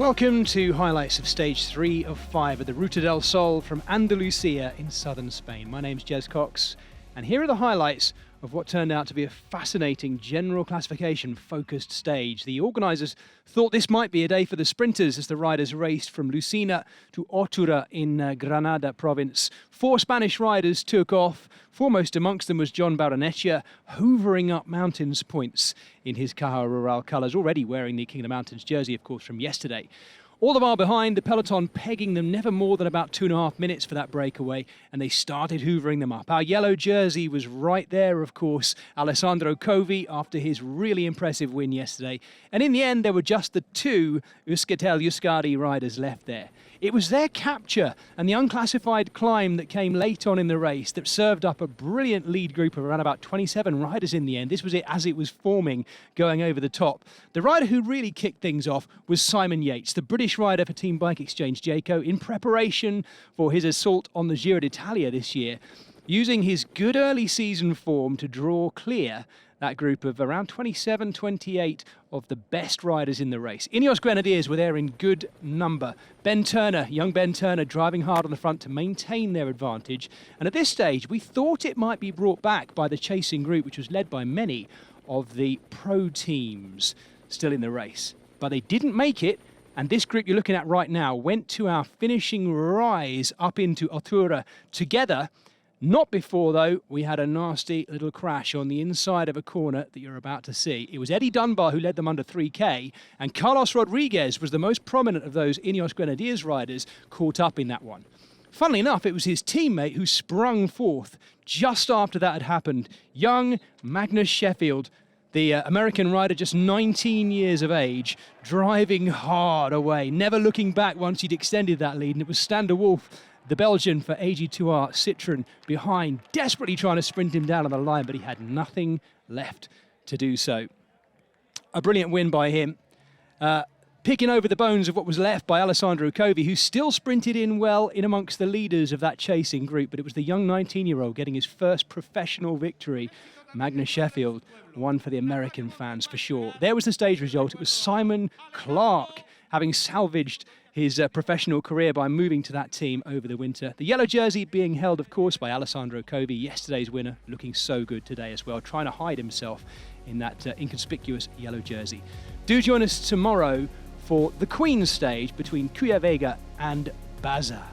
Welcome to highlights of stage 3 of 5 of the Ruta del Sol from Andalucía in southern Spain. My name's Jez Cox, and here are the highlights of what turned out to be a fascinating general classification focused stage. The organisers thought this might be a day for the sprinters as the riders raced from Lucena to Otura in Granada province. 4 Spanish riders took off. Foremost amongst them was John Barrenechea, hoovering up mountains points in his Caja Rural colours, already wearing the King of the Mountains jersey, of course, from yesterday. All the while behind, the peloton pegging them never more than about 2.5 minutes for that breakaway, and they started hoovering them up. Our yellow jersey was right there, of course, Alessandro Covi, after his really impressive win yesterday. And in the end, there were just the 2 Euskaltel-Euskadi riders left there. It was their capture and the unclassified climb that came late on in the race that served up a brilliant lead group of around about 27 riders in the end. This was it as it was forming, going over the top. The rider who really kicked things off was Simon Yates, the British rider for Team Bike Exchange Jayco, in preparation for his assault on the Giro d'Italia this year, using his good early season form to draw clear that group of around 27, 28 of the best riders in the race. Ineos Grenadiers were there in good number. Ben Turner, young Ben Turner, driving hard on the front to maintain their advantage. And at this stage, we thought it might be brought back by the chasing group, which was led by many of the pro teams still in the race. But they didn't make it. And this group you're looking at right now went to our finishing rise up into Otura together. Not before, though, we had a nasty little crash on the inside of a corner that you're about to see. It was Eddie Dunbar who led them under 3K, and Carlos Rodriguez was the most prominent of those Ineos Grenadiers riders caught up in that one. Funnily enough, it was his teammate who sprung forth just after that had happened. Young Magnus Sheffield, the American rider, just 19 years of age, driving hard away, never looking back once he'd extended that lead, and it was Stander Wolf, the Belgian for AG2R Citroën, behind, desperately trying to sprint him down on the line, but he had nothing left to do so. A brilliant win by him. Picking over the bones of what was left by Alessandro Covi, who still sprinted in well in amongst the leaders of that chasing group, but it was the young 19-year-old getting his first professional victory. Magnus Sheffield, one for the American fans for sure. There was the stage result. It was Simon Clark having salvaged his professional career by moving to that team over the winter. The yellow jersey being held, of course, by Alessandro Covi, yesterday's winner, looking so good today as well, trying to hide himself in that inconspicuous yellow jersey. Do join us tomorrow for the Queen's stage between Cuya Vega and Baza.